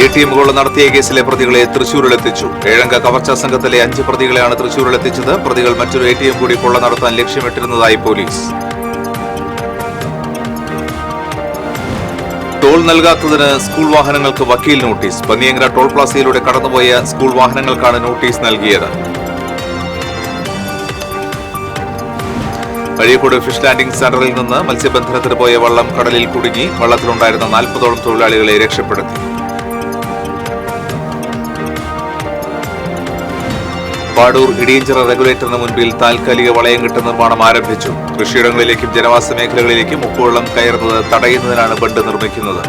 ATM കൊള്ള നടത്തിയ കേസിലെ പ്രതികളെ തൃശൂരിലെത്തിച്ചു. ഏഴംഗ കവർച്ചാ സംഘത്തിലെ 5 പ്രതികളെയാണ് തൃശൂരിലെത്തിച്ചത്. പ്രതികൾ മറ്റൊരു ATM കൂടി കൊള്ള നടത്താൻ ലക്ഷ്യമിട്ടിരുന്നതായി പോലീസ്. ടോൾ നൽകാത്തതിന് സ്കൂൾ വാഹനങ്ങൾക്ക് വക്കീൽ നോട്ടീസ്. പന്നിയങ്കര ടോൾ പ്ലാസയിലൂടെ കടന്നുപോയ സ്കൂൾ വാഹനങ്ങൾക്കാണ് നോട്ടീസ് നൽകിയത്. അഴീക്കോട് ഫിഷ് ലാൻഡിംഗ് സെന്ററിൽ നിന്ന് മത്സ്യബന്ധനത്തിന് പോയ വള്ളം കടലിൽ കുടുങ്ങി. വള്ളത്തിലുണ്ടായിരുന്ന 40ഓളം തൊഴിലാളികളെ രക്ഷപ്പെടുത്തി. പാടൂർ ഇടിയഞ്ചിറ റെഗുലേറ്ററിന് മുൻപിൽ താൽക്കാലിക വളയം കെട്ട് നിർമ്മാണം ആരംഭിച്ചു. കൃഷിയിടങ്ങളിലേക്കും ജനവാസ മേഖലകളിലേക്കും ഉപ്പുവെള്ളം കയറുന്നത് തടയുന്നതിനാണ് ബണ്ട് നിർമ്മിക്കുന്നത്.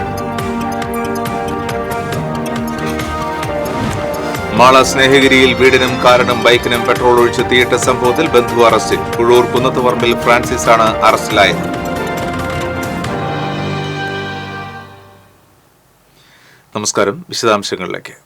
മാള സ്നേഹഗിരിയിൽ വീടിനും കാറിനും ബൈക്കിനും പെട്രോൾ ഒഴിച്ച് തീയിട്ട സംഭവത്തിൽ ബന്ധു അറസ്റ്റിൽ. കുഴൂർ കുന്നത്തുപറമ്പിൽ ഫ്രാൻസിസ് ആണ് അറസ്റ്റിലായത്. നമസ്കാരം. വിശദാംശങ്ങളിലേക്ക്.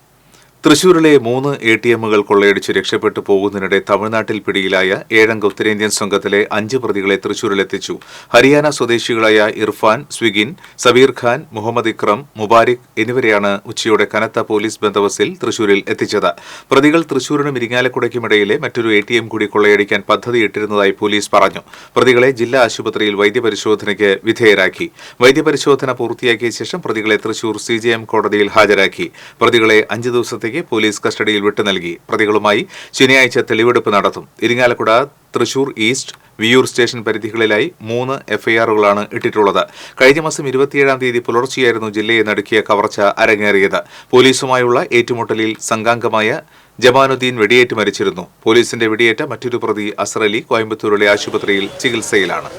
തൃശൂരിലെ 3 ATMകൾ കൊള്ളയടിച്ച് രക്ഷപ്പെട്ടു പോകുന്നതിനിടെ തമിഴ്നാട്ടിൽ പിടിയിലായ 7 അംഗ ഉത്തരേന്ത്യൻ സംഘത്തിലെ 5 പ്രതികളെ തൃശൂരിലെത്തിച്ചു. ഹരിയാന സ്വദേശികളായ ഇർഫാൻ, സ്വിഗിൻ, സബീർ ഖാൻ, മുഹമ്മദ് ഇക്രം, മുബാരിക് എന്നിവരെയാണ് ഉച്ചയോടെ കനത്ത പോലീസ് ബന്ദോബസ്തിൽ തൃശൂരിൽ എത്തിച്ചത്. പ്രതികൾ തൃശൂരിനും ഇരിങ്ങാലക്കുടയ്ക്കുമിടയിലെ മറ്റൊരു ATM കൂടി കൊള്ളയടിക്കാൻ പദ്ധതിയിട്ടിരുന്നതായി പോലീസ് പറഞ്ഞു. പ്രതികളെ ജില്ലാ ആശുപത്രിയിൽ വൈദ്യപരിശോധനയ്ക്ക് വിധേയരാക്കി. വൈദ്യപരിശോധന പൂർത്തിയാക്കിയ ശേഷം പ്രതികളെ തൃശൂർ CJM കോടതിയിൽ ഹാജരാക്കി. പ്രതികളെ 5 ദിവസത്തേക്ക് പോലീസ് കസ്റ്റഡിയിൽ വിട്ടു നൽകി. പ്രതികളുമായി ശനിയാഴ്ച തെളിവെടുപ്പ് നടത്തും. ഇരിങ്ങാലക്കുട, തൃശൂർ ഈസ്റ്റ്, വിയൂർ സ്റ്റേഷൻ പരിധികളിലായി 3 FIRകളാണ് ഇട്ടിട്ടുള്ളത്. കഴിഞ്ഞ മാസം 27-ാം തീയതി പുലർച്ചെയായിരുന്നു ജില്ലയെ നടുക്കിയ കവർച്ച അരങ്ങേറിയത്. പോലീസുമായുള്ള ഏറ്റുമുട്ടലിൽ സംഘാംഗമായ ജമാനുദ്ദീൻ വെടിയേറ്റ് മരിച്ചിരുന്നു. പോലീസിന്റെ വെടിയേറ്റ മറ്റൊരു പ്രതി അസർ അലി കോയമ്പത്തൂരിലെ ആശുപത്രിയിൽ ചികിത്സയിലാണ്.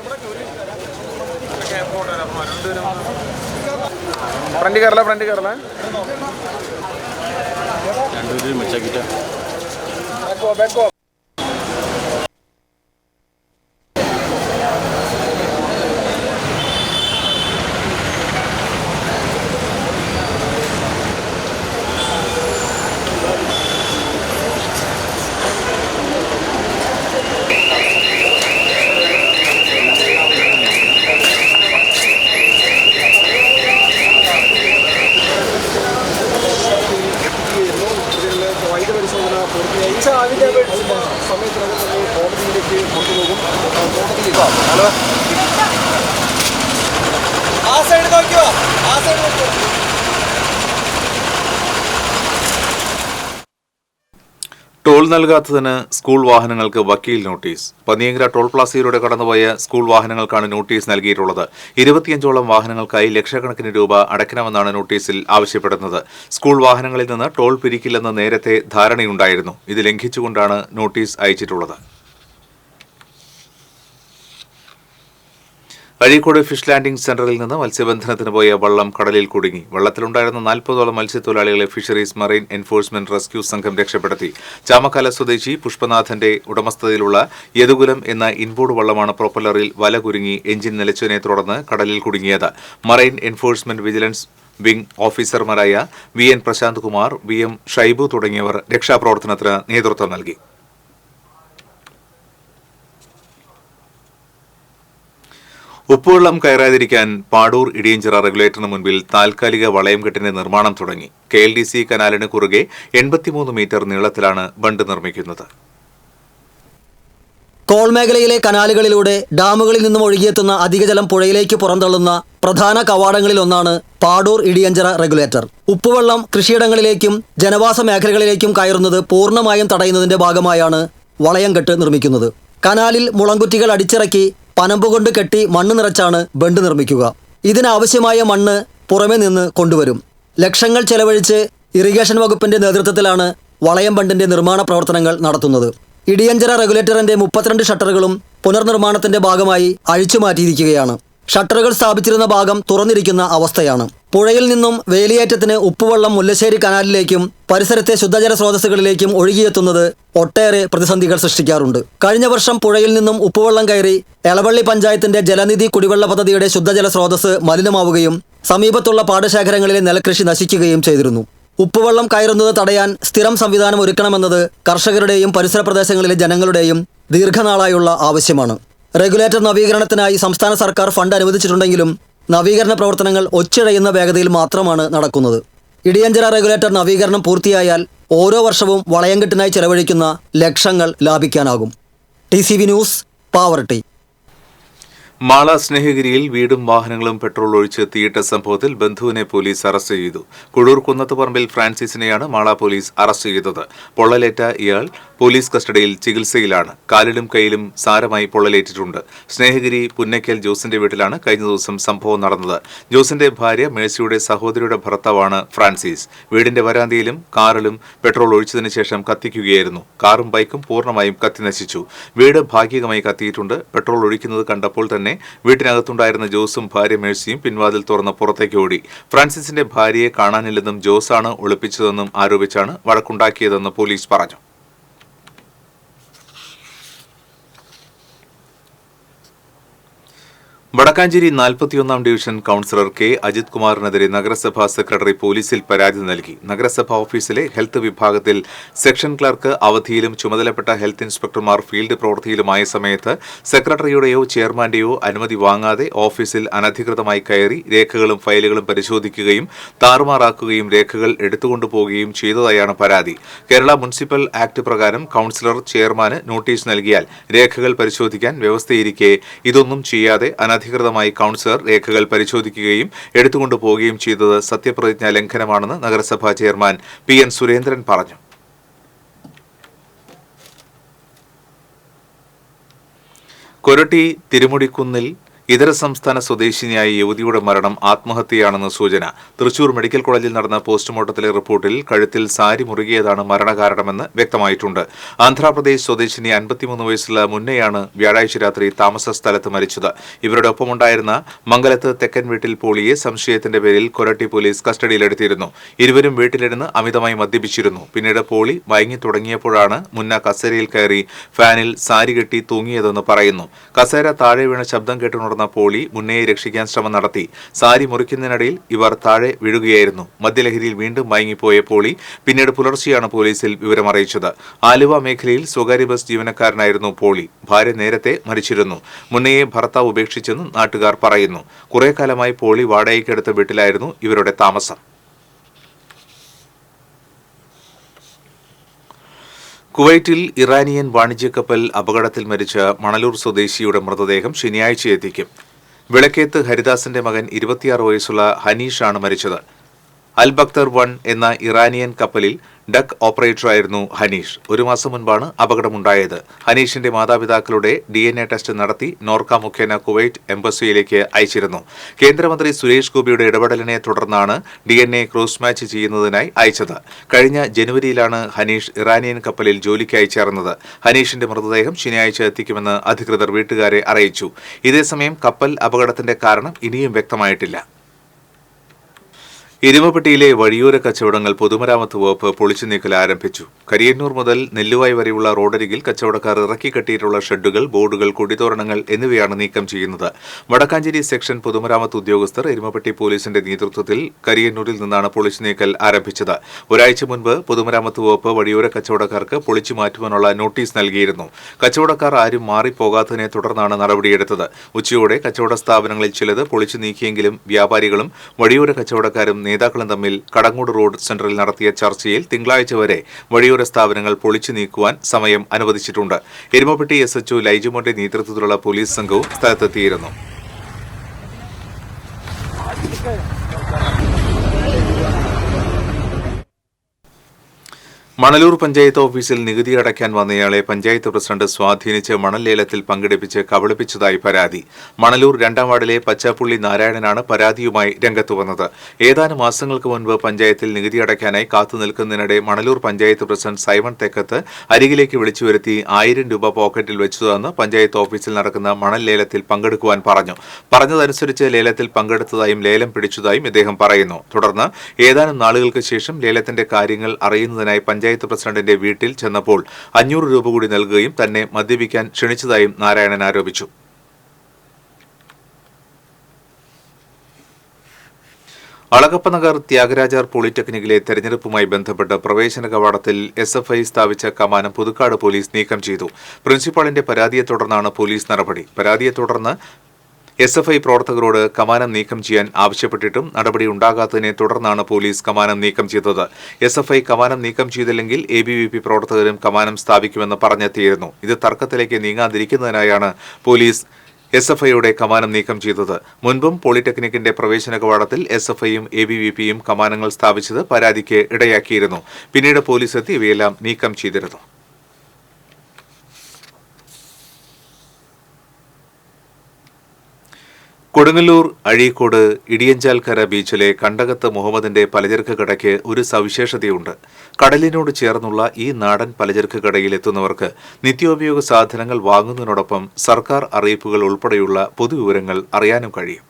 ടോൾ നൽകാത്തതിന് സ്കൂൾ വാഹനങ്ങൾക്ക് വക്കീൽ നോട്ടീസ്. പന്നിയങ്കര ടോൾ പ്ലാസയിലൂടെ കടന്നുപോയ സ്കൂൾ വാഹനങ്ങൾക്കാണ് നോട്ടീസ് നൽകിയിട്ടുള്ളത്. 25ഓളം വാഹനങ്ങൾക്കായി ലക്ഷക്കണക്കിന് രൂപ അടയ്ക്കണമെന്നാണ് നോട്ടീസിൽ ആവശ്യപ്പെടുന്നത്. സ്കൂൾ വാഹനങ്ങളിൽ നിന്ന് ടോൾ പിരിക്കില്ലെന്ന് നേരത്തെ ധാരണയുണ്ടായിരുന്നു. ഇത് ലംഘിച്ചുകൊണ്ടാണ് നോട്ടീസ് അയച്ചിട്ടുള്ളത്. അഴീക്കോട് ഫിഷ് ലാൻഡിംഗ് സെന്ററിൽ നിന്ന് മത്സ്യബന്ധനത്തിന് പോയ വള്ളം കടലിൽ കുടുങ്ങി. വള്ളത്തിലുണ്ടായിരുന്ന 40ഓളം മത്സ്യത്തൊഴിലാളികളെ ഫിഷറീസ് മറൈൻ എൻഫോഴ്സ്മെന്റ് റെസ്ക്യൂ സംഘം രക്ഷപ്പെടുത്തി. ചാമക്കാല സ്വദേശി പുഷ്പനാഥന്റെ ഉടമസ്ഥതയിലുള്ള യദുകുലം എന്ന ഇൻബോർഡ് വള്ളമാണ് പ്രൊപ്പല്ലറിൽ വല കുരുങ്ങി എഞ്ചിൻ നിലച്ചതിനെ തുടർന്ന് കടലിൽ കുടുങ്ങിയത്. മറൈൻ എൻഫോഴ്സ്മെന്റ് വിജിലൻസ് വിംഗ് ഓഫീസർമാരായ VN പ്രശാന്ത് കുമാർ, VM ഷൈബു തുടങ്ങിയവർ രക്ഷാപ്രവർത്തനത്തിന് നേതൃത്വം നൽകി. ഉപ്പുവെള്ളം കയറാതിരിക്കാൻ പാടൂർ ഇടിയഞ്ചിറ റെഗുലേറ്ററിന് മുൻപിൽ താൽക്കാലിക വളയം കെട്ടിന്റെ നിർമ്മാണം തുടങ്ങി. KLDC കനാലിന് കുറുകെ 83 മീറ്റർ നീളത്തിലാണ് ബണ്ട് നിർമ്മിക്കുന്നത്. കോൾ മേഖലയിലെ കനാലുകളിലൂടെ ഡാമുകളിൽ നിന്നും ഒഴുകിയെത്തുന്ന അധികജലം പുഴയിലേക്ക് പുറന്തള്ളുന്ന പ്രധാന കവാടങ്ങളിലൊന്നാണ് പാടൂർ ഇടിയഞ്ചിറ റെഗുലേറ്റർ. ഉപ്പുവെള്ളം കൃഷിയിടങ്ങളിലേക്കും ജനവാസ മേഖലകളിലേക്കും കയറുന്നത് പൂർണ്ണമായും തടയുന്നതിന്റെ ഭാഗമായാണ് വളയം കെട്ട് നിർമ്മിക്കുന്നത്. കനാലിൽ മുളങ്കുറ്റികൾ അടിച്ചിറക്കി പനമ്പുകൊണ്ട് കെട്ടി മണ്ണ് നിറച്ചാണ് ബണ്ട് നിർമ്മിക്കുക. ഇതിനാവശ്യമായ മണ്ണ് പുറമെ നിന്ന് കൊണ്ടുവരും. ലക്ഷങ്ങൾ ചെലവഴിച്ച് ഇറിഗേഷൻ വകുപ്പിന്റെ നേതൃത്വത്തിലാണ് വളയം ബണ്ടിന്റെ നിർമ്മാണ പ്രവർത്തനങ്ങൾ നടത്തുന്നത്. ഇടിയഞ്ചിറ റെഗുലേറ്ററിന്റെ 32 ഷട്ടറുകളും പുനർനിർമ്മാണത്തിന്റെ ഭാഗമായി അഴിച്ചുമാറ്റിയിരിക്കുകയാണ്. ഷട്ടറുകൾ സ്ഥാപിച്ചിരുന്ന ഭാഗം തുറന്നിരിക്കുന്ന അവസ്ഥയാണ്. പുഴയിൽ നിന്നും വേലിയേറ്റത്തിന് ഉപ്പുവെള്ളം മുല്ലശ്ശേരി കനാലിലേക്കും പരിസരത്തെ ശുദ്ധജല സ്രോതസ്സുകളിലേക്കും ഒഴുകിയെത്തുന്നത് ഒട്ടേറെ പ്രതിസന്ധികൾ സൃഷ്ടിക്കാറുണ്ട്. കഴിഞ്ഞ വർഷം പുഴയിൽ നിന്നും ഉപ്പുവെള്ളം കയറി എളവള്ളി പഞ്ചായത്തിന്റെ ജലനിധി കുടിവെള്ള പദ്ധതിയുടെ ശുദ്ധജല സ്രോതസ് മലിനമാവുകയും സമീപത്തുള്ള പാടശേഖരങ്ങളിലെ നെൽകൃഷി നശിക്കുകയും ചെയ്തിരുന്നു. ഉപ്പുവെള്ളം കയറുന്നത് തടയാൻ സ്ഥിരം സംവിധാനം ഒരുക്കണമെന്നത് കർഷകരുടെയും പരിസര പ്രദേശങ്ങളിലെ ജനങ്ങളുടെയും ദീർഘനാളായുള്ള ആവശ്യമാണ്. റെഗുലേറ്റർ നവീകരണത്തിനായി സംസ്ഥാന സർക്കാർ ഫണ്ട് അനുവദിച്ചിട്ടുണ്ടെങ്കിലും നവീകരണ പ്രവർത്തനങ്ങൾ ഒച്ചിഴയുന്ന വേഗതയിൽ മാത്രമാണ് നടക്കുന്നത്. ഇടിയഞ്ചിറ റെഗുലേറ്റർ നവീകരണം പൂർത്തിയായാൽ ഓരോ വർഷവും വളയംകെട്ടിനായി ചെലവഴിക്കുന്ന ലക്ഷങ്ങൾ ലാഭിക്കാനാകും. TCV news, poverty. മാള സ്നേഹഗിരിയിൽ വീടും വാഹനങ്ങളും പെട്രോൾ ഒഴിച്ച് തീയിട്ട സംഭവത്തിൽ ബന്ധുവിനെ പോലീസ് അറസ്റ്റ് ചെയ്തു. കുഴൂർ കുന്നത്തുപറമ്പിൽ ഫ്രാൻസിസിനെയാണ് മാള പോലീസ് അറസ്റ്റ് ചെയ്തത്. പൊള്ളലേറ്റ ഇയാൾ പോലീസ് കസ്റ്റഡിയിൽ ചികിത്സയിലാണ്. കാലിലും കൈയിലും സാരമായി പൊള്ളലേറ്റിട്ടുണ്ട്. സ്നേഹഗിരി പുന്നയ്ക്കൽ ജോസിന്റെ വീട്ടിലാണ് കഴിഞ്ഞ ദിവസം സംഭവം നടന്നത്. ജോസിന്റെ ഭാര്യ മേഴ്സിയുടെ സഹോദരിയുടെ ഭർത്താവാണ് ഫ്രാൻസിസ്. വീടിന്റെ വരാന്തയിലും കാറിലും പെട്രോൾ ഒഴിച്ചതിനു ശേഷം കത്തിക്കുകയായിരുന്നു. കാറും ബൈക്കും പൂർണ്ണമായും കത്തിനശിച്ചു. വീട് ഭാഗികമായി കത്തിയിട്ടുണ്ട്. പെട്രോൾ ഒഴിക്കുന്നത് കണ്ടപ്പോൾ തന്നെ വീട്ടിനകത്തുണ്ടായിരുന്ന ജോസും ഭാര്യ മേഴ്സിയും പിൻവാതിൽ തുറന്ന് പുറത്തേക്ക് ഓടി. ഫ്രാൻസിസിന്റെ ഭാര്യയെ കാണാനില്ലെന്നും ജോസാണ് ഒളിപ്പിച്ചതെന്നും ആരോപിച്ചാണ് വഴക്കുണ്ടാക്കിയതെന്ന് പോലീസ് പറഞ്ഞു. വടക്കാഞ്ചേരി 41-ാം ഡിവിഷൻ കൌൺസിലർ കെ അജിത് കുമാറിനെതിരെ നഗരസഭാ സെക്രട്ടറി പോലീസിൽ പരാതി നൽകി. നഗരസഭാ ഓഫീസിലെ ഹെൽത്ത് വിഭാഗത്തിൽ സെക്ഷൻ ക്ലർക്ക് അവധിയിലും ചുമതലപ്പെട്ട ഹെൽത്ത് ഇൻസ്പെക്ടർമാർ ഫീൽഡ് പ്രവൃത്തിയിലുമായ സമയത്ത് സെക്രട്ടറിയുടെയോ ചെയർമാന്റെയോ അനുമതി വാങ്ങാതെ ഓഫീസിൽ അനധികൃതമായി കയറി രേഖകളും ഫയലുകളും പരിശോധിക്കുകയും താറുമാറാക്കുകയും രേഖകൾ എടുത്തുകൊണ്ടുപോവുകയും ചെയ്തതായാണ് പരാതി. കേരള മുനിസിപ്പൽ ആക്ട് പ്രകാരം കൌൺസിലർ ചെയർമാന് നോട്ടീസ് നൽകിയാൽ രേഖകൾ പരിശോധിക്കാൻ വ്യവസ്ഥയിരിക്കെ ഇതൊന്നും ചെയ്യാതെ അനധികൃതമായി കൌൺസിലർ രേഖകൾ പരിശോധിക്കുകയും എടുത്തുകൊണ്ടുപോവുകയും ചെയ്തത് സത്യപ്രതിജ്ഞാ ലംഘനമാണെന്ന് നഗരസഭാ ചെയർമാൻ PN സുരേന്ദ്രൻ പറഞ്ഞു. കൊരട്ടി തിരുമുടിക്കുന്നിൽ ഇതര സംസ്ഥാന സ്വദേശിനിയായ യുവതിയുടെ മരണം ആത്മഹത്യയാണെന്ന് സൂചന. തൃശൂർ മെഡിക്കൽ കോളേജിൽ നടന്ന പോസ്റ്റ്മോർട്ടത്തിലെ റിപ്പോർട്ടിൽ കഴുത്തിൽ സാരി മുറുകിയതാണ് മരണകാരണമെന്ന് വ്യക്തമായിട്ടുണ്ട്. ആന്ധ്രാപ്രദേശ് സ്വദേശിനി 53 വയസ്സുള്ള മുന്നയാണ് വ്യാഴാഴ്ച രാത്രി താമസ സ്ഥലത്ത് മരിച്ചത്. ഇവരുടെ ഒപ്പമുണ്ടായിരുന്ന മംഗലത്ത് തെക്കൻ വീട്ടിൽ പോളിയെ സംശയത്തിന്റെ പേരിൽ കൊരട്ടി പോലീസ് കസ്റ്റഡിയിലെടുത്തിരുന്നു. ഇരുവരും വീട്ടിലിരുന്ന് അമിതമായി മദ്യപിച്ചിരുന്നു. പിന്നീട് പോളി മയങ്ങി തുടങ്ങിയപ്പോഴാണ് മുന്ന കസേരയിൽ കയറി ഫാനിൽ സാരി കെട്ടി തൂങ്ങിയതെന്ന് പറയുന്നു. കസേര താഴെ വീണ ശബ്ദം കേട്ടുണർന്ന പോളി മുന്നയെ രക്ഷിക്കാൻ ശ്രമം നടത്തി. സാരി മുറിക്കുന്നതിനിടയിൽ ഇവർ താഴെ വീഴുകയായിരുന്നു. മദ്യലഹരിയിൽ വീണ്ടും മയങ്ങിപ്പോയ പോളി പിന്നീട് പുലർച്ചെയാണ് പോലീസിൽ വിവരമറിയിച്ചത്. ആലുവ മേഖലയിൽ സ്വകാര്യ ബസ് ജീവനക്കാരനായിരുന്നു പോളി. ഭാര്യ നേരത്തെ മരിച്ചിരുന്നു. മുന്നയെ ഭർത്താവ് ഉപേക്ഷിച്ചെന്ന് നാട്ടുകാർ പറയുന്നു. കുറെ കാലമായി പോളി വാടകയ്ക്കെടുത്ത വീട്ടിലായിരുന്നു ഇവരുടെ താമസം. കുവൈറ്റിൽ ഇറാനിയൻ വാണിജ്യ കപ്പൽ അപകടത്തിൽ മരിച്ച മണലൂർ സ്വദേശിയുടെ മൃതദേഹം ശനിയാഴ്ച എത്തിക്കും. വിളക്കേത്ത് ഹരിദാസിന്റെ മകൻ 26 വയസ്സുള്ള ഹനീഷാണ് മരിച്ചത്. അൽ ബക്തർ 1 എന്ന ഇറാനിയൻ കപ്പലിൽ ഡക്ക് ഓപ്പറേറ്ററായിരുന്നു ഹനീഷ്. 1 മാസം മുൻപാണ് അപകടമുണ്ടായത്. ഹനീഷിന്റെ മാതാപിതാക്കളുടെ DNA ടെസ്റ്റ് നടത്തി നോർക്ക മുഖേന കുവൈറ്റ് എംബസിയിലേക്ക് അയച്ചിരുന്നു. കേന്ദ്രമന്ത്രി സുരേഷ് ഗോപിയുടെ ഇടപെടലിനെ തുടർന്നാണ് DNA ക്രോസ് മാച്ച് ചെയ്യുന്നതിനായി അയച്ചത്. കഴിഞ്ഞ ജനുവരിയിലാണ് ഹനീഷ് ഇറാനിയൻ കപ്പലിൽ ജോലിക്കായി ചേർന്നത്. ഹനീഷിന്റെ മൃതദേഹം ശനിയാഴ്ച എത്തിക്കുമെന്ന് അധികൃതർ വീട്ടുകാരെ അറിയിച്ചു. ഇതേസമയം കപ്പൽ അപകടത്തിന്റെ കാരണം ഇനിയും വ്യക്തമായിട്ടില്ല. എരുമപ്പെട്ടിയിലെ വഴിയോര കച്ചവടങ്ങൾ പൊതുമരാമത്ത് വകുപ്പ് പൊളിച്ചു നീക്കൽ ആരംഭിച്ചു. കരിയന്നൂർ മുതൽ നെല്ലുവായി വരെയുള്ള റോഡരികിൽ കച്ചവടക്കാർ ഇറക്കി കെട്ടിയിട്ടുള്ള ഷെഡുകൾ, ബോർഡുകൾ, കൊടിതോരണങ്ങൾ എന്നിവയാണ് നീക്കം ചെയ്യുന്നത്. വടക്കാഞ്ചേരി സെക്ഷൻ പൊതുമരാമത്ത് ഉദ്യോഗസ്ഥർ എരുമപ്പെട്ടി പോലീസിന്റെ നേതൃത്വത്തിൽ കരിയന്നൂരിൽ നിന്നാണ് പൊളിച്ചു നീക്കൽ ആരംഭിച്ചത്. ഒരാഴ്ച മുൻപ് പൊതുമരാമത്ത് വകുപ്പ് വഴിയോര കച്ചവടക്കാർക്ക് പൊളിച്ചു മാറ്റുവാനുള്ള നോട്ടീസ് നൽകിയിരുന്നു. കച്ചവടക്കാർ ആരും മാറിപ്പോകാത്തതിനെ തുടർന്നാണ് നടപടിയെടുത്തത്. ഉച്ചയോടെ കച്ചവട സ്ഥാപനങ്ങളിൽ ചിലത് പൊളിച്ചു നീക്കിയെങ്കിലും വ്യാപാരികളും വഴിയോര കച്ചവടക്കാരും നേതാക്കളും തമ്മിൽ കടങ്ങോട് റോഡ് സെന്ററിൽ നടത്തിയ ചർച്ചയിൽ തിങ്കളാഴ്ച വരെ വഴിയോര സ്ഥാപനങ്ങൾ പൊളിച്ചു നീക്കുവാൻ സമയം അനുവദിച്ചിട്ടുണ്ട്. എരുമപ്പെട്ടി SHO ലൈജുമോന്റെ നേതൃത്വത്തിലുള്ള പോലീസ് സംഘവും സ്ഥലത്തെത്തിയിരുന്നു. മണലൂർ പഞ്ചായത്ത് ഓഫീസിൽ നികുതി അടയ്ക്കാൻ വന്നയാളെ പഞ്ചായത്ത് പ്രസിഡന്റ് സ്വാധീനിച്ച് മണൽ ലേലത്തിൽ പങ്കെടുപ്പിച്ച് കബളിപ്പിച്ചതായി പരാതി. മണലൂർ 2-ാം വാർഡിലെ പച്ചാപ്പുള്ളി നാരായണനാണ് പരാതിയുമായി രംഗത്ത് വന്നത്. ഏതാനും മാസങ്ങൾക്ക് മുൻപ് പഞ്ചായത്തിൽ നികുതി അടയ്ക്കാനായി കാത്തുനിൽക്കുന്നതിനിടെ മണലൂർ പഞ്ചായത്ത് പ്രസിഡന്റ് സൈമൺ തെക്കത്ത് അരികിലേക്ക് വിളിച്ചു വരുത്തി 1000 രൂപ പോക്കറ്റിൽ വെച്ചതെന്ന് പഞ്ചായത്ത് ഓഫീസിൽ നടക്കുന്ന മണൽ ലേലത്തിൽ പങ്കെടുക്കുവാൻ പറഞ്ഞു. പറഞ്ഞതനുസരിച്ച് ലേലത്തിൽ പങ്കെടുത്തതായും ലേലം പിടിച്ചതായും ഇദ്ദേഹം പറയുന്നു. തുടർന്ന് ഏതാനും നാളുകൾക്ക് ശേഷം ലേലത്തിന്റെ കാര്യങ്ങൾ അറിയുന്നതിനായി പഞ്ചായത്ത് പ്രസിഡന്റിന്റെ വീട്ടിൽ ചെന്നപ്പോൾ 500 രൂപ കൂടി നൽകുകയും തന്നെ മദ്യപിക്കാൻ ക്ഷണിച്ചതായും നാരായണൻ ആരോപിച്ചു. അളഗപ്പനഗർ ത്യാഗരാജാർ പോളിടെക്നിക്കിലെ തെരഞ്ഞെടുപ്പുമായി ബന്ധപ്പെട്ട് പ്രവേശന കവാടത്തിൽ SFI സ്ഥാപിച്ച കമാനം പുതുക്കാട് പോലീസ് നീക്കം ചെയ്തു. പ്രിൻസിപ്പാളിന്റെ പരാതിയെ തുടർന്നാണ് പോലീസ് നടപടി. പരാതിയെ തുടർന്ന് SFI പ്രവർത്തകരോട് കമാനം നീക്കം ചെയ്യാൻ ആവശ്യപ്പെട്ടിട്ടും നടപടി ഉണ്ടാകാത്തതിനെ തുടർന്നാണ് പോലീസ് കമാനം നീക്കം ചെയ്തത്. SFI കമാനം നീക്കം ചെയ്തില്ലെങ്കിൽ ABVP പ്രവർത്തകരും കമാനം സ്ഥാപിക്കുമെന്ന് പറഞ്ഞെത്തിയിരുന്നു. ഇത് തർക്കത്തിലേക്ക് നീങ്ങാതിരിക്കുന്നതിനായാണ് പോലീസ് SFIയുടെ കമാനം നീക്കം ചെയ്തത്. മുൻപും പോളിടെക്നിക്കിന്റെ പ്രവേശന കവാടത്തിൽ SFIയും ABVPയും കമാനങ്ങൾ സ്ഥാപിച്ചത് പരാതിക്ക് ഇടയാക്കിയിരുന്നു. പിന്നീട് പോലീസ് എത്തി ഇവയെല്ലാം നീക്കം ചെയ്തിരുന്നു. കൊടുങ്ങല്ലൂർ അഴീക്കോട് ഇടിയഞ്ചാൽക്കര ബീച്ചിലെ കണ്ടകത്ത് മുഹമ്മദിന്റെ പലചരക്ക് കടയ്ക്ക് ഒരു സവിശേഷതയുണ്ട്. കടലിനോട് ചേർന്നുള്ള ഈ നാടൻ പലചരക്ക് കടയിൽ എത്തുന്നവർക്ക് നിത്യോപയോഗ സാധനങ്ങൾ വാങ്ങുന്നതിനോടൊപ്പം സർക്കാർ അറിയിപ്പുകൾ ഉൾപ്പെടെയുള്ള പൊതുവിവരങ്ങൾ അറിയാനും കഴിയും.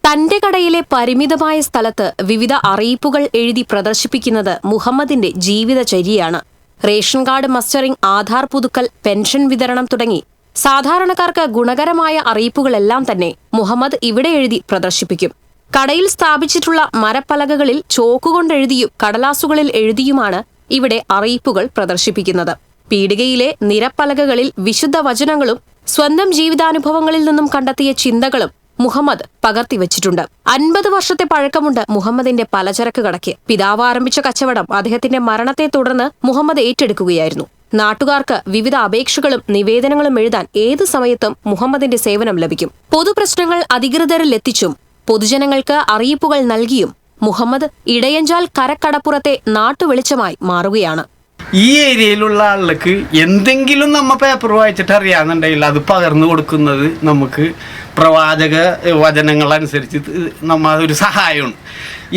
തന്റെ കടയിലെ പരിമിതമായ സ്ഥലത്ത് വിവിധ അറിയിപ്പുകൾ എഴുതി പ്രദർശിപ്പിക്കുന്നത് മുഹമ്മദിന്റെ ജീവിതചര്യയാണ്. റേഷൻ കാർഡ് മസ്റ്ററിംഗ്, ആധാർ പുതുക്കൽ, പെൻഷൻ വിതരണം തുടങ്ങി സാധാരണക്കാർക്ക് ഗുണകരമായ അറിയിപ്പുകളെല്ലാം തന്നെ മുഹമ്മദ് ഇവിടെ എഴുതി പ്രദർശിപ്പിക്കും. കടയിൽ സ്ഥാപിച്ചിട്ടുള്ള മരപ്പലകകളിൽ ചോക്കുകൊണ്ടെഴുതിയും കടലാസുകളിൽ എഴുതിയുമാണ് ഇവിടെ അറിയിപ്പുകൾ പ്രദർശിപ്പിക്കുന്നത്. പീടികയിലെ നിരപ്പലകകളിൽ വിശുദ്ധ വചനങ്ങളും സ്വന്തം ജീവിതാനുഭവങ്ങളിൽ നിന്നും കണ്ടെത്തിയ ചിന്തകളും മുഹമ്മദ് പകർത്തിവച്ചിട്ടുണ്ട്. 50 വർഷത്തെ പഴക്കമുണ്ട് മുഹമ്മദിന്റെ പലചരക്ക് കടയ്ക്ക്. പിതാവ് ആരംഭിച്ച കച്ചവടം അദ്ദേഹത്തിന്റെ മരണത്തെ തുടർന്ന് മുഹമ്മദ് ഏറ്റെടുക്കുകയായിരുന്നു. നാട്ടുകാർക്ക് വിവിധ അപേക്ഷകളും നിവേദനങ്ങളും എഴുതാൻ ഏത് സമയത്തും മുഹമ്മദിന്റെ സേവനം ലഭിക്കും. പൊതുപ്രശ്നങ്ങൾ അധികൃതരിൽ എത്തിച്ചും പൊതുജനങ്ങൾക്ക് അറിയിപ്പുകൾ നൽകിയും മുഹമ്മദ് ഇടയഞ്ചാൽ കരക്കടപ്പുറത്തെ നാട്ടുവെളിച്ചമായി മാറുകയാണ്. ഈ ഏരിയയിലുള്ള ആളുകൾക്ക് എന്തെങ്കിലും നമ്മ പേപ്പർ വായിച്ചിട്ട് അറിയാന്നുണ്ടെങ്കിൽ അത് പകർന്നു കൊടുക്കുന്നത് നമുക്ക് പ്രവാചക വചനങ്ങളനുസരിച്ച് ഒരു സഹായമാണ്.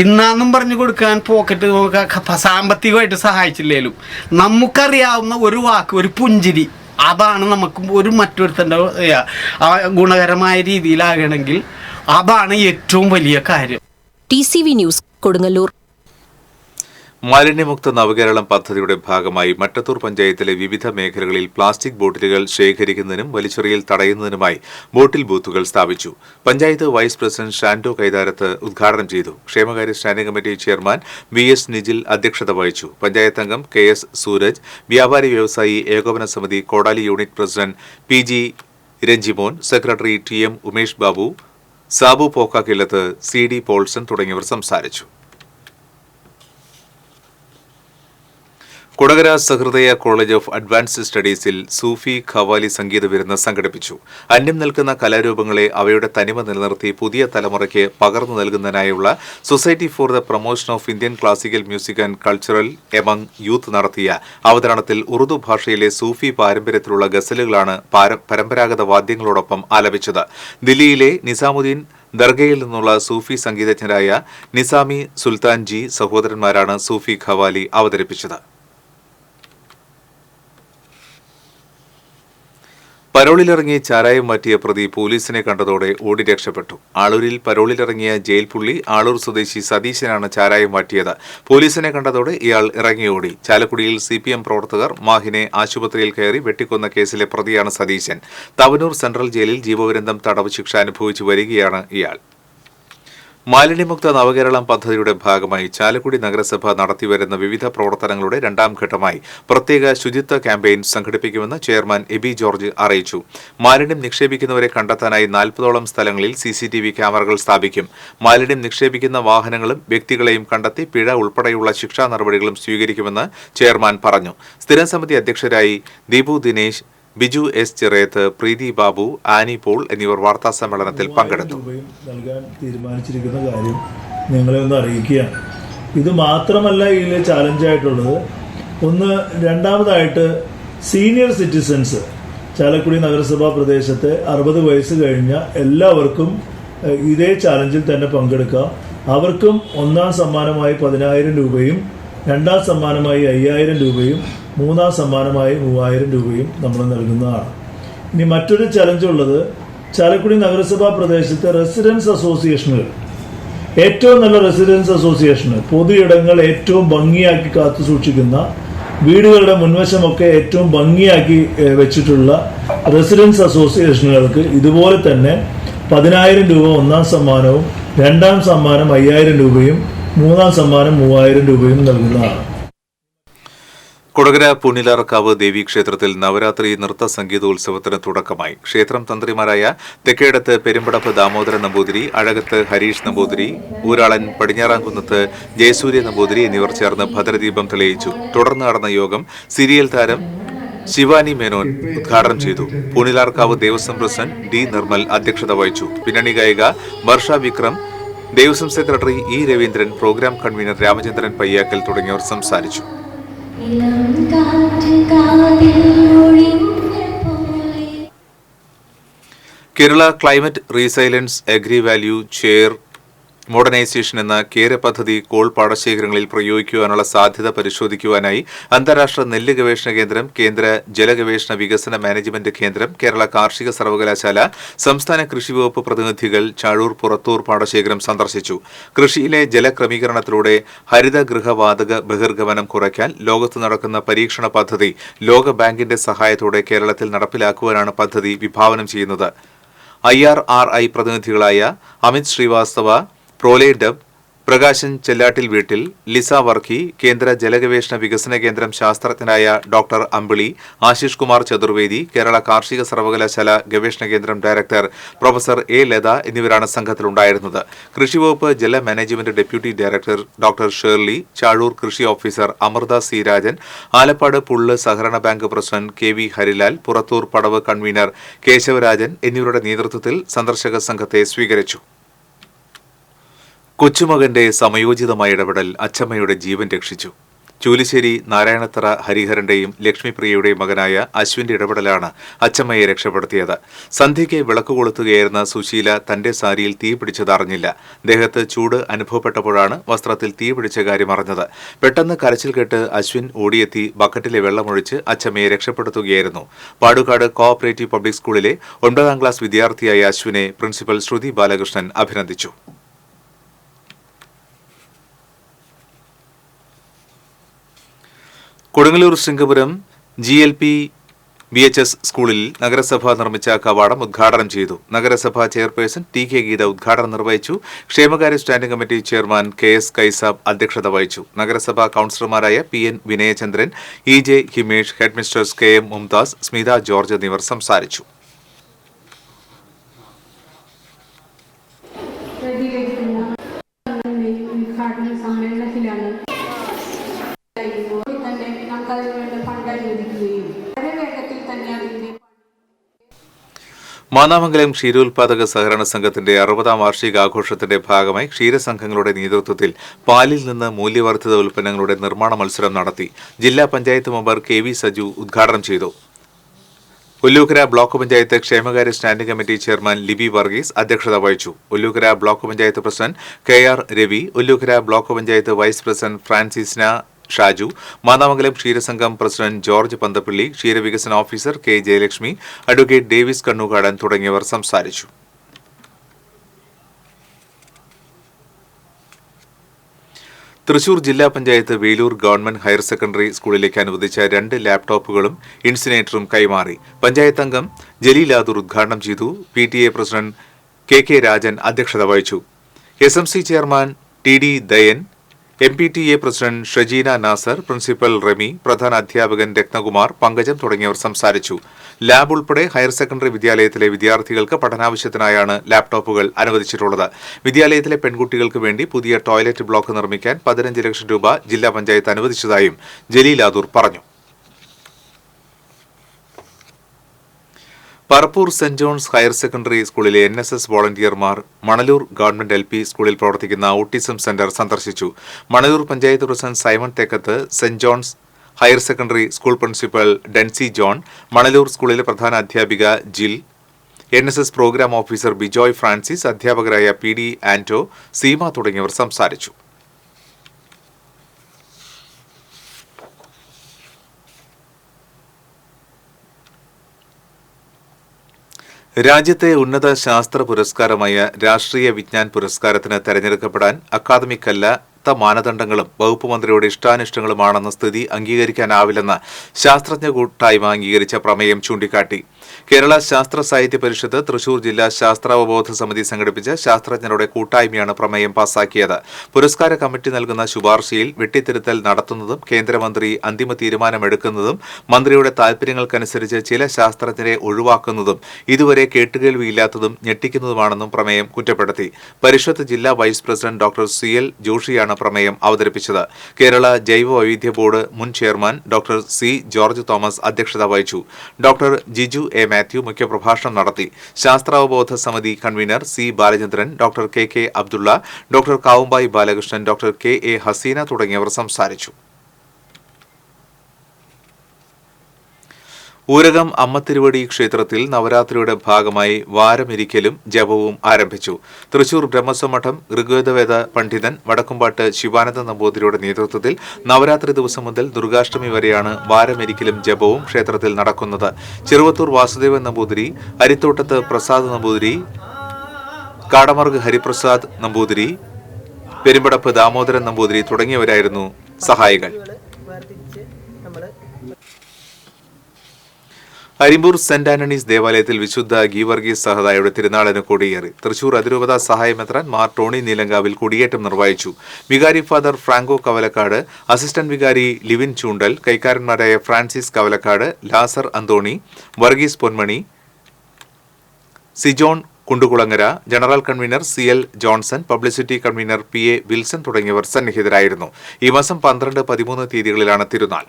ഇന്നാന്നും പറഞ്ഞു കൊടുക്കാൻ പോക്കറ്റ് നമുക്ക് സാമ്പത്തികമായിട്ട് സഹായിച്ചില്ലേലും നമുക്കറിയാവുന്ന ഒരു വാക്ക്, ഒരു പുഞ്ചിരി, അതാണ് നമുക്ക് ഒരു മറ്റൊരുത്തൻ്റെ ഗുണകരമായ രീതിയിലാകണമെങ്കിൽ അതാണ് ഏറ്റവും വലിയ കാര്യം. TCV news, Kodungallur. മാലിന്യമുക്ത നവകേരളം പദ്ധതിയുടെ ഭാഗമായി മട്ടത്തൂർ പഞ്ചായത്തിലെ വിവിധ മേഖലകളിൽ പ്ലാസ്റ്റിക് ബോട്ടിലുകൾ ശേഖരിക്കുന്നതിനും വലിച്ചെറിയൽ തടയുന്നതിനുമായി ബോട്ടിൽ ബൂത്തുകൾ സ്ഥാപിച്ചു. പഞ്ചായത്ത് വൈസ് പ്രസിഡന്റ് ഷാൻഡോ കൈതാരത്ത് ഉദ്ഘാടനം ചെയ്തു. ക്ഷേമകാര്യ standing committee chairman VS Nijil അധ്യക്ഷത വഹിച്ചു. പഞ്ചായത്ത് അംഗം KS സൂരജ്, വ്യാപാരി വ്യവസായി ഏകോപന സമിതി Kodali unit president PG Ranjimon, secretary TM Umesh Babu, Sabu Pokkakkillath, CD Paulson തുടങ്ങിയവർ സംസാരിച്ചു. Kodakara Sahrdaya college of advanced സ്റ്റഡീസിൽ സൂഫി ഖവാലി സംഗീത വിരുന്ന് സംഘടിപ്പിച്ചു. അന്യം നിൽക്കുന്ന കലാരൂപങ്ങളെ അവയുടെ തനിമ നിലനിർത്തി പുതിയ തലമുറയ്ക്ക് പകർന്നു നൽകുന്നതിനായുള്ള society for the promotion of Indian classical music and cultural among youth നടത്തിയ അവതരണത്തിൽ ഉറുദു ഭാഷയിലെ സൂഫി പാരമ്പര്യത്തിലുള്ള ഗസലുകളാണ് പരമ്പരാഗത വാദ്യങ്ങളോടൊപ്പം ആലപിച്ചത്. ദില്ലിയിലെ നിസാമുദ്ദീൻ ദർഗയിൽ നിന്നുള്ള സൂഫി സംഗീതജ്ഞരായ നിസാമി സുൽത്താൻ ജി സഹോദരന്മാരാണ് സൂഫി ഖവാലി അവതരിപ്പിച്ചത്. പരോളിലിറങ്ങി ചാരായം മാറ്റിയ പ്രതി പോലീസിനെ കണ്ടതോടെ ഓടി രക്ഷപ്പെട്ടു. ആളൂരിൽ പരോളിലിറങ്ങിയ ജയിൽ പുള്ളി ആളൂർ സ്വദേശി സതീശനാണ് ചാരായം മാറ്റിയത്. പോലീസിനെ കണ്ടതോടെ ഇയാൾ ഇറങ്ങിയോടി. ചാലക്കുടിയിൽ CPM പ്രവർത്തകർ മാഹിനെ ആശുപത്രിയിൽ കയറി വെട്ടിക്കൊന്ന കേസിലെ പ്രതിയാണ് സതീശൻ. തവനൂർ സെൻട്രൽ ജയിലിൽ ജീവപര്യന്തം തടവ് ശിക്ഷ അനുഭവിച്ചു വരികയാണ് ഇയാൾ. മാലിന്യമുക്ത നവകേരളം പദ്ധതിയുടെ ഭാഗമായി ചാലക്കുടി നഗരസഭ നടത്തിവരുന്ന വിവിധ പ്രവർത്തനങ്ങളുടെ രണ്ടാം ഘട്ടമായി പ്രത്യേക ശുചിത്വ ക്യാമ്പയിൻ സംഘടിപ്പിക്കുമെന്ന് ചെയർമാൻ എബി ജോർജ് അറിയിച്ചു. മാലിന്യം നിക്ഷേപിക്കുന്നവരെ കണ്ടെത്താനായി 40ഓളം സ്ഥലങ്ങളിൽ CCTV ക്യാമറകൾ സ്ഥാപിക്കും. മാലിന്യം നിക്ഷേപിക്കുന്ന വാഹനങ്ങളും വ്യക്തികളെയും കണ്ടെത്തി പിഴ ഉൾപ്പെടെയുള്ള ശിക്ഷാ നടപടികളും സ്വീകരിക്കുമെന്ന് ചെയർമാൻ പറഞ്ഞു. സ്ഥിരം സമിതി അധ്യക്ഷരായി ദീപു ദിനേശ്, ബിജു S ചിറയത്ത്, പ്രീതി ബാബു, ആനി പോൾ എന്നിവർ വാർത്താ സമ്മേളനത്തിൽ പങ്കെടുത്തു. നൽകാൻ തീരുമാനിച്ചിരിക്കുന്ന കാര്യം നിങ്ങളെ ഒന്ന് അറിയിക്കുകയാണ്. ഇത് മാത്രമല്ല ഇതിലെ ചാലഞ്ചായിട്ടുള്ളത്. രണ്ടാമതായിട്ട് സീനിയർ സിറ്റിസൺസ്, ചാലക്കുടി നഗരസഭാ പ്രദേശത്തെ 60 വയസ്സ് കഴിഞ്ഞ എല്ലാവർക്കും ഇതേ ചാലഞ്ചിൽ തന്നെ പങ്കെടുക്കാം. അവർക്കും ഒന്നാം സമ്മാനമായി 10,000 രൂപയും രണ്ടാം സമ്മാനമായി 5,000 രൂപയും മൂന്നാം സമ്മാനമായി 3,000 രൂപയും നമ്മൾ നൽകുന്നതാണ്. ഇനി മറ്റൊരു ചലഞ്ചുള്ളത്, ചാലക്കുടി നഗരസഭാ പ്രദേശത്തെ റെസിഡൻസ് അസോസിയേഷനുകൾ, ഏറ്റവും നല്ല റെസിഡൻസ് അസോസിയേഷന്, പൊതു ഇടങ്ങൾ ഏറ്റവും ഭംഗിയാക്കി കാത്തു സൂക്ഷിക്കുന്ന, വീടുകളുടെ മുൻവശമൊക്കെ ഏറ്റവും ഭംഗിയാക്കി വെച്ചിട്ടുള്ള റെസിഡൻസ് അസോസിയേഷനുകൾക്ക് ഇതുപോലെ തന്നെ 10,000 രൂപ ഒന്നാം സമ്മാനവും രണ്ടാം സമ്മാനം 5,000 രൂപയും മൂന്നാം സമ്മാനം 3,000 രൂപയും നൽകുന്നതാണ്. കൊടകര പുന്നിലാർക്കാവ് ദേവീക്ഷേത്രത്തിൽ നവരാത്രി നൃത്ത സംഗീതോത്സവത്തിന് തുടക്കമായി. ക്ഷേത്രം തന്ത്രിമാരായ തെക്കേടത്ത് പെരുമ്പടപ്പ് ദാമോദരൻ നമ്പൂതിരി, അഴകത്ത് ഹരീഷ് നമ്പൂതിരി, ഊരാളൻ പടിഞ്ഞാറാംകുന്നത്ത് ജയസൂര്യ നമ്പൂതിരി എന്നിവർ ചേർന്ന് ഭദ്രദീപം തെളിയിച്ചു. തുടർന്ന് നടന്ന യോഗം സീരിയൽ താരം ശിവാനി മേനോൻ ഉദ്ഘാടനം ചെയ്തു. പൂണിലാർക്കാവ് ദേവസ്വം പ്രസിഡന്റ് ഡി നിർമ്മൽ അധ്യക്ഷത വഹിച്ചു. പിന്നണി ഗായിക Varsha Vikram, Devaswom secretary E Raveendran, programme convener Ramachandran Payyakkal തുടങ്ങിയവർ സംസാരിച്ചു. Kerala climate resilience agri value chain modernisation എന്ന കേര പദ്ധതി കോൾ പാടശേഖരങ്ങളിൽ പ്രയോഗിക്കുവാനുള്ള സാധ്യത പരിശോധിക്കുവാനായി അന്താരാഷ്ട്ര നെല്ല് ഗവേഷണ കേന്ദ്രം, കേന്ദ്ര ജലഗവേഷണ വികസന മാനേജ്മെന്റ് കേന്ദ്രം, കേരള കാർഷിക സർവകലാശാല, സംസ്ഥാന കൃഷി വകുപ്പ് പ്രതിനിധികൾ ചാഴൂർ പുറത്തൂർ പാടശേഖരം സന്ദർശിച്ചു. കൃഷിയിലെ ജലക്രമീകരണത്തിലൂടെ ഹരിതഗൃഹവാതക ബഹിർഗമനം കുറയ്ക്കാൻ ലോകത്ത് നടക്കുന്ന പരീക്ഷണ പദ്ധതി ലോകബാങ്കിന്റെ സഹായത്തോടെ കേരളത്തിൽ നടപ്പിലാക്കുവാനാണ് പദ്ധതി വിഭാവനം ചെയ്യുന്നത്. IRRI പ്രതിനിധികളായ അമിത് ശ്രീവാസ്തവ, പ്രോലെ ഡബ്, പ്രകാശൻ ചെല്ലാട്ടിൽ വീട്ടിൽ, ലിസ വർക്കി, കേന്ദ്ര ജലഗവേഷണ വികസന കേന്ദ്രം ശാസ്ത്രജ്ഞനായ ഡോക്ടർ അമ്പിളി, ആശിഷ് കുമാർ ചതുർവേദി, കേരള കാർഷിക സർവകലാശാല ഗവേഷണ കേന്ദ്രം ഡയറക്ടർ പ്രൊഫസർ എ ലത എന്നിവരാണ് സംഘത്തിലുണ്ടായിരുന്നത്. കൃഷിവകുപ്പ് ജല management deputy director doctor Shirley, Chazhoor കൃഷി ഓഫീസർ അമൃത സി രാജൻ, ആലപ്പാട് പുള്ള് സഹകരണ bank president KV Harilal, Purathur പടവ് കൺവീനർ കേശവരാജൻ എന്നിവരുടെ നേതൃത്വത്തിൽ സന്ദർശക സംഘത്തെ സ്വീകരിച്ചു. കൊച്ചുമകന്റെ സമയോചിതമായ ഇടപെടൽ അച്ചമ്മയുടെ ജീവൻ രക്ഷിച്ചു. ചൂലിശ്ശേരി നാരായണത്തറ ഹരിഹരന്റെയും ലക്ഷ്മിപ്രിയയുടെയും മകനായ അശ്വിന്റെ ഇടപെടലാണ് അച്ചമ്മയെ രക്ഷപ്പെടുത്തിയത്. സന്ധ്യയ്ക്ക് വിളക്ക് കൊളുത്തുകയായിരുന്ന സുശീല തന്റെ സാരിയിൽ തീ പിടിച്ചത് അറിഞ്ഞില്ല. ദേഹത്ത് ചൂട് അനുഭവപ്പെട്ടപ്പോഴാണ് വസ്ത്രത്തിൽ തീ പിടിച്ച കാര്യം അറിഞ്ഞത്. പെട്ടെന്ന് കരച്ചിൽ കേട്ട് അശ്വിൻ ഓടിയെത്തി ബക്കറ്റിലെ വെള്ളമൊഴിച്ച് അച്ചമ്മയെ രക്ഷപ്പെടുത്തുകയായിരുന്നു. പാടുകാട് കോഓപ്പറേറ്റീവ് പബ്ലിക് സ്കൂളിലെ 9ാം ക്ലാസ് വിദ്യാർത്ഥിയായ അശ്വിനെ പ്രിൻസിപ്പൽ ശ്രുതി ബാലകൃഷ്ണൻ അഭിനന്ദിച്ചു. കൊടുങ്ങല്ലൂർ ശൃംഗപുരം GLP BHS സ്കൂളിൽ നഗരസഭ നിർമ്മിച്ച കവാടം ഉദ്ഘാടനം ചെയ്തു. നഗരസഭാ ചെയർപേഴ്സൺ TK ഗീത ഉദ്ഘാടനം നിർവഹിച്ചു. ക്ഷേമകാര്യ standing committee chairman KS Kaisab അധ്യക്ഷത വഹിച്ചു. നഗരസഭാ കൌൺസിലർമാരായ PN Vinayachandran, EJ Himesh, headmistress KM Mumtaz, Smitha George എന്നിവർ സംസാരിച്ചു. മാന്നാമംഗലം ക്ഷീരോത്പാദക സഹകരണ സംഘത്തിന്റെ 60ാം വാർഷികാഘോഷത്തിന്റെ ഭാഗമായി ക്ഷീരസംഘങ്ങളുടെ നേതൃത്വത്തിൽ പാലിൽ നിന്ന് മൂല്യവർദ്ധിത ഉൽപ്പന്നങ്ങളുടെ നിർമ്മാണ മത്സരം നടത്തി. ജില്ലാ പഞ്ചായത്ത് മെമ്പർ KV സജു ഉദ്ഘാടനം ചെയ്തു. ഒല്ലൂക്കര ബ്ലോക്ക് പഞ്ചായത്ത് ക്ഷേമകാര്യ standing committee chairman Libi Varghese അധ്യക്ഷത വഹിച്ചു. Ollukkara block panchayat president KR Ravi, Ollukkara block panchayat vice president ഫ്രാൻസിസ്ന ഷാജു, മാന്നാമംഗലം ക്ഷീരസംഘം പ്രസിഡന്റ് ജോർജ് പന്തപ്പള്ളി, ക്ഷീരവികസന officer K Jayalakshmi, advocate Davis Kannukadan തുടങ്ങിയവർ സംസാരിച്ചു. തൃശൂർ ജില്ലാ panchayat Velur government higher secondary സ്കൂളിലേക്ക് അനുവദിച്ച 2 ലാപ്ടോപ്പുകളും ഇൻസിനേറ്ററും കൈമാറി. പഞ്ചായത്ത് അംഗം ജലീലാദൂർ ഉദ്ഘാടനം ചെയ്തു. PTA പ്രസിഡന്റ് KK രാജൻ അധ്യക്ഷത വഹിച്ചു. SMC chairman TD Dayan, MPTA president Shajeena Nasar, principal Remi, പ്രധാന അധ്യാപകൻ രത്നകുമാർ, പങ്കജം തുടങ്ങിയവർ സംസാരിച്ചു. ലാബ് ഉൾപ്പെടെ ഹയർ സെക്കൻഡറി വിദ്യാലയത്തിലെ വിദ്യാർത്ഥികൾക്ക് പഠനാവശ്യത്തിനായാണ് ലാപ്ടോപ്പുകൾ അനുവദിച്ചിട്ടുള്ളത്. വിദ്യാലയത്തിലെ പെൺകുട്ടികൾക്ക് വേണ്ടി പുതിയ ടോയ്ലറ്റ് ബ്ലോക്ക് നിർമ്മിക്കാൻ 15 ലക്ഷം രൂപ ജില്ലാ പഞ്ചായത്ത് അനുവദിച്ചതായും ജലീലാദൂർ പറഞ്ഞു. Parappur saint John's higher secondary സ്കൂളിലെ NSS വോളണ്ടിയർമാർ മണലൂർ ഗവൺമെന്റ് LP സ്കൂളിൽ പ്രവർത്തിക്കുന്ന ഓട്ടിസം സെന്റർ സന്ദർശിച്ചു. Manalur panchayat president Simon Thekkath, saint John's higher secondary school principal Densy John, Manalur സ്കൂളിലെ പ്രധാന അധ്യാപിക Jill, NSS programme officer Bijoy Francis, അധ്യാപകരായ PD ആന്റോ, സീമ തുടങ്ങിയവർ സംസാരിച്ചു. രാജ്യത്തെ ഉന്നത ശാസ്ത്ര പുരസ്കാരമായ രാഷ്ട്രീയ വിജ്ഞാൻ പുരസ്കാരത്തിന് തെരഞ്ഞെടുക്കപ്പെടാൻ അക്കാദമിക് അല്ല കടുത്ത മാനദണ്ഡങ്ങളും വകുപ്പ് മന്ത്രിയുടെ ഇഷ്ടാനിഷ്ടങ്ങളുമാണെന്ന സ്ഥിതി അംഗീകരിക്കാനാവില്ലെന്ന് ശാസ്ത്രജ്ഞ കൂട്ടായ്മ അംഗീകരിച്ച പ്രമേയം ചൂണ്ടിക്കാട്ടി. കേരള ശാസ്ത്ര സാഹിത്യ പരിഷത്ത് തൃശൂർ ജില്ലാ ശാസ്ത്രാവബോധ സമിതി സംഘടിപ്പിച്ച ശാസ്ത്രജ്ഞരുടെ കൂട്ടായ്മയാണ് പ്രമേയം പാസാക്കിയത്. പുരസ്കാര കമ്മിറ്റി നൽകുന്ന ശുപാർശയിൽ വെട്ടിത്തിരുത്തൽ നടത്തുന്നതും കേന്ദ്രമന്ത്രി അന്തിമ തീരുമാനമെടുക്കുന്നതും മന്ത്രിയുടെ താൽപര്യങ്ങൾക്കനുസരിച്ച് ചില ശാസ്ത്രജ്ഞരെ ഒഴിവാക്കുന്നതും ഇതുവരെ കേട്ടുകേൾവിയില്ലാത്തതും ഞെട്ടിക്കുന്നതുമാണെന്നും പ്രമേയം കുറ്റപ്പെടുത്തി. പരിഷത്ത് ജില്ലാ വൈസ് പ്രസിഡന്റ് ഡോക്ടർ CL ജോഷിയാണ് പ്രമേയം അവതരിപ്പിച്ചത്. കേരള ജൈവ വൈവിധ്യ ബോർഡ് മുൻ chairman doctor C George Thomas അധ്യക്ഷത വഹിച്ചു. ഡോക്ടർ ജിജു A മാത്യു മുഖ്യപ്രഭാഷണം നടത്തി. ശാസ്ത്രാവബോധ സമിതി convener C Balachandran, doctor KK Abdulla, doctor Kavumbayi Balakrishnan, doctor KA Haseena തുടങ്ങിയവർ സംസാരിച്ചു. ഊരകം അമ്മത്തിരുവടി ക്ഷേത്രത്തിൽ നവരാത്രിയുടെ ഭാഗമായി വാരമിരിക്കലും ജപവും ആരംഭിച്ചു. തൃശൂർ ബ്രഹ്മസ്വമഠം ഋഗ്വേദവേദ പണ്ഡിതൻ വടക്കുംപാട്ട് ശിവാനന്ദ നമ്പൂതിരിയുടെ നേതൃത്വത്തിൽ നവരാത്രി ദിവസം മുതൽ ദുർഗാഷ്ടമി വരെയാണ് വാരമിരിക്കലും ജപവും ക്ഷേത്രത്തിൽ നടക്കുന്നത്. ചെറുവത്തൂർ വാസുദേവൻ നമ്പൂതിരി, അരിത്തോട്ടത്ത് പ്രസാദ് നമ്പൂതിരി, കാടമർഗ് ഹരിപ്രസാദ് നമ്പൂതിരി, പെരുമ്പടപ്പ് ദാമോദരൻ നമ്പൂതിരി തുടങ്ങിയവരായിരുന്നു സഹായികൾ. അരിമ്പൂർ സെന്റ് ആന്റണീസ് ദേവാലയത്തിൽ വിശുദ്ധ ഗീവർഗീസ് സഹദായുടെ തിരുനാളിന് കൊടിയേറി. തൃശൂർ അതിരൂപത സഹായമെത്രാൻ മാർ ടോണി നീലങ്കാവിൽ കൊടിയേറ്റം നിർവഹിച്ചു. വികാരി ഫാദർ ഫ്രാങ്കോ കവലക്കാട്, അസിസ്റ്റന്റ് വികാരി ലിവിൻ ചൂണ്ടൽ, കൈക്കാരന്മാരായ Francis Kavalakkad, Lazar Anthony, Varghese Ponmani, Sijon Kundukulangara, general convener CL Johnson, publicity convener PA Wilson തുടങ്ങിയവർ സന്നിഹിതരായിരുന്നു. ഈ മാസം 12, 13 തീയതികളിലാണ് തിരുനാൾ.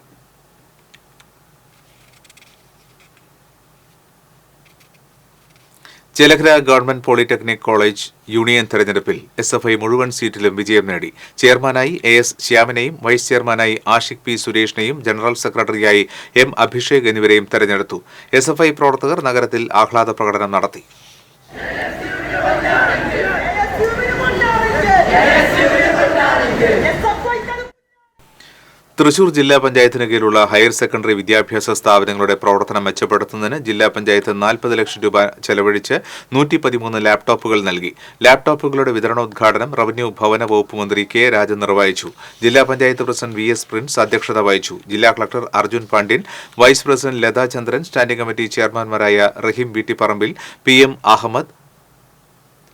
Chelakkara government polytechnic college union തെരഞ്ഞെടുപ്പിൽ SFI മുഴുവൻ സീറ്റിലും വിജയം നേടി. ചെയർമാനായി AS ശ്യാമിനെയും വൈസ് ചെയർമാനായി ആഷിഖ് P സുരേഷിനെയും ജനറൽ സെക്രട്ടറിയായി M അഭിഷേക് എന്നിവരെയും തെരഞ്ഞെടുത്തു. SFI പ്രവർത്തകർ നഗരത്തിൽ ആഹ്ലാദ പ്രകടനം നടത്തി. തൃശൂർ ജില്ലാ പഞ്ചായത്തിന് കീഴിലുള്ള ഹയർ സെക്കൻഡറി വിദ്യാഭ്യാസ സ്ഥാപനങ്ങളുടെ പ്രവർത്തനം മെച്ചപ്പെടുത്തുന്നതിന് ജില്ലാ പഞ്ചായത്ത് 40 ലക്ഷം രൂപ ചെലവഴിച്ച് 113 ലാപ്ടോപ്പുകൾ നൽകി. ലാപ്ടോപ്പുകളുടെ വിതരണോദ്ഘാടനം റവന്യൂ ഭവന വകുപ്പ് മന്ത്രി K രാജൻ നിർവഹിച്ചു. ജില്ലാ പഞ്ചായത്ത് പ്രസിഡന്റ് VS പ്രിൻസ് അധ്യക്ഷത വഹിച്ചു. ജില്ലാ collector Arjun Pandian, vice president Latha Chandran, standing committee ചെയർമാൻമാരായ റഹീം വീട്ടിപ്പറമ്പിൽ, PM അഹമ്മദ്,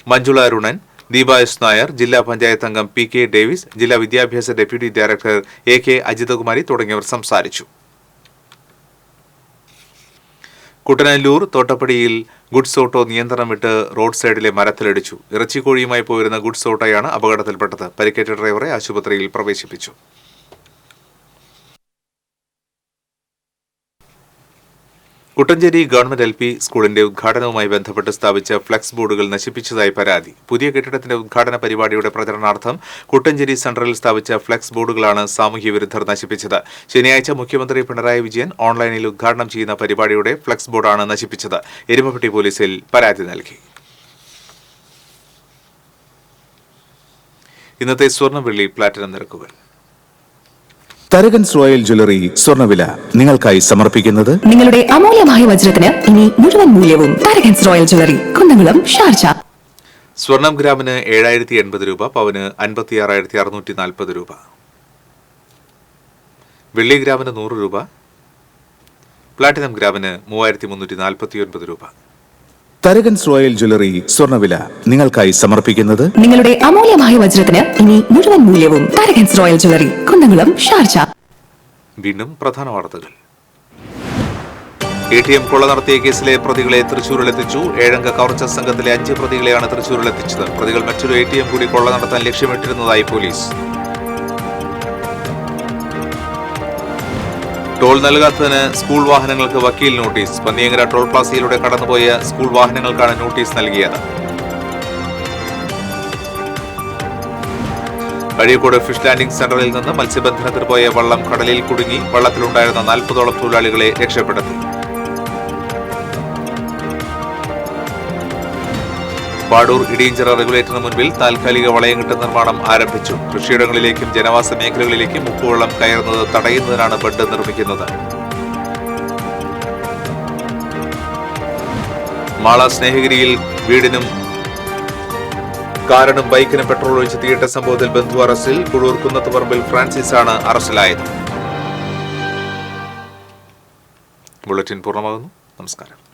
മഞ്ജുള അരുണൻ, ദീപ S നായർ, ജില്ലാ പഞ്ചായത്ത് അംഗം PK ഡേവിസ്, ജില്ലാ വിദ്യാഭ്യാസ ഡെപ്യൂട്ടി ഡയറക്ടർ AK അജിതകുമാരി തുടങ്ങിയവർ സംസാരിച്ചു. കുട്ടനല്ലൂർ തോട്ടപ്പടിയിൽ ഗുഡ്സ് ഓട്ടോ നിയന്ത്രണം വിട്ട് റോഡ് സൈഡിലെ മരത്തിലിടിച്ചു. ഇറച്ചിക്കോഴിയുമായി പോയിരുന്ന ഗുഡ്സ് ഓട്ടോയാണ് അപകടത്തിൽപ്പെട്ടത്. പരിക്കേറ്റ ഡ്രൈവറെ ആശുപത്രിയിൽ പ്രവേശിപ്പിച്ചു. കുട്ടഞ്ചേരി ഗവൺമെന്റ് LP സ്കൂളിന്റെ ഉദ്ഘാടനവുമായി ബന്ധപ്പെട്ട് സ്ഥാപിച്ച ഫ്ലക്സ് ബോർഡുകൾ നശിപ്പിച്ചതായി പരാതി. പുതിയ കെട്ടിടത്തിന്റെ ഉദ്ഘാടന പരിപാടിയുടെ പ്രചരണാർത്ഥം കുട്ടഞ്ചേരി സെന്ററിൽ സ്ഥാപിച്ച ഫ്ലക്സ് ബോർഡുകളാണ് സാമൂഹ്യ വിരുദ്ധർ നശിപ്പിച്ചത്. ശനിയാഴ്ച മുഖ്യമന്ത്രി പിണറായി വിജയൻ ഓൺലൈനിൽ ഉദ്ഘാടനം ചെയ്യുന്ന പരിപാടിയുടെ ഫ്ലക്സ് ബോർഡാണ് നശിപ്പിച്ചത്. എരുമപ്പെട്ടി പോലീസിൽ പരാതി നൽകി. ഇന്നത്തെ സ്വർണ്ണ വെള്ളി പ്ലാറ്റിനം നിരക്കുകൾ. തരകൻസ് റോയൽ ജ്വല്ലറി സ്വർണ്ണവില നിങ്ങൾക്കായി സമർപ്പിക്കുന്നത് നിങ്ങളുടെ അമൂല്യമായ വജ്രത്തിന് ഇനി മുഴുവൻ മൂല്യവും Tharakans royal jewellery, Kunnamkulam, Sharjah. സ്വർണം ഗ്രാമിന് 7080 രൂപ, പവന് 56,640 രൂപ. വെള്ളി ഗ്രാമിന് 100 രൂപ, പ്ലാറ്റിനം ഗ്രാമിന് 3349 രൂപ. തരകൻസ് റോയൽ ജ്വല്ലറി സ്വർണ്ണവില നിങ്ങൾക്കായി സമർപ്പിക്കുന്നത് നിങ്ങളുടെ അമൂല്യമായ വജ്രത്തിന് ഇനി മുഴുവൻ മൂല്യവും Tharakans royal jewellery, Kunnamkulam, Sharjah. വീണ്ടും പ്രധാന വാർത്തകൾ. ATM കൊള്ള നടത്തിയ കേസിലെ പ്രതികളെ തൃശൂരിലെത്തിച്ചു. 7 അംഗ കവർച്ച സംഘത്തിലെ 5 പ്രതികളെയാണ് തൃശൂരിലെത്തിച്ചത്. പ്രതികൾ മറ്റൊരു ATM കൂടി കൊള്ള നടത്താൻ ലക്ഷ്യമിട്ടിരുന്നതായി പോലീസ്. ടോൾ നൽകാത്തതിന് സ്കൂൾ വാഹനങ്ങൾക്ക് വക്കീൽ നോട്ടീസ്. പന്നിയങ്കര ടോൾ പ്ലാസയിലൂടെ കടന്നുപോയ സ്കൂൾ വാഹനങ്ങൾക്കാണ് നോട്ടീസ് നൽകിയത്. അഴീക്കോട് ഫിഷ് ലാൻഡിംഗ് സെന്ററിൽ നിന്ന് മത്സ്യബന്ധനത്തിന് പോയ വള്ളം കടലിൽ കുടുങ്ങി. വള്ളത്തിലുണ്ടായിരുന്ന 40ഓളം തൊഴിലാളികളെ രക്ഷപ്പെടുത്തി. പാടൂർ ഇടിയഞ്ചിറ റെഗുലേറ്ററിന് മുൻപിൽ താൽക്കാലിക വളയംകെട്ട് നിർമ്മാണം ആരംഭിച്ചു. കൃഷിയിടങ്ങളിലേക്കും ജനവാസ മേഖലകളിലേക്കും ഉപ്പുവെള്ളം കയറുന്നത് തടയുന്നതിനാണ് ബണ്ട് നിർമ്മിക്കുന്നത്. മാള സ്നേഹഗിരിയിൽ വീടിനും കാറിനും ബൈക്കിനും പെട്രോൾ ഒഴിച്ച് തീയിട്ട സംഭവത്തിൽ ബന്ധു അറസ്റ്റിൽ. കുഴൂർ കുന്നത്തുപറമ്പിൽ ഫ്രാൻസിസ് ആണ് അറസ്റ്റിലായത്. ബുള്ളറ്റിൻ പൂർണ്ണമാകുന്നു. നമസ്കാരം.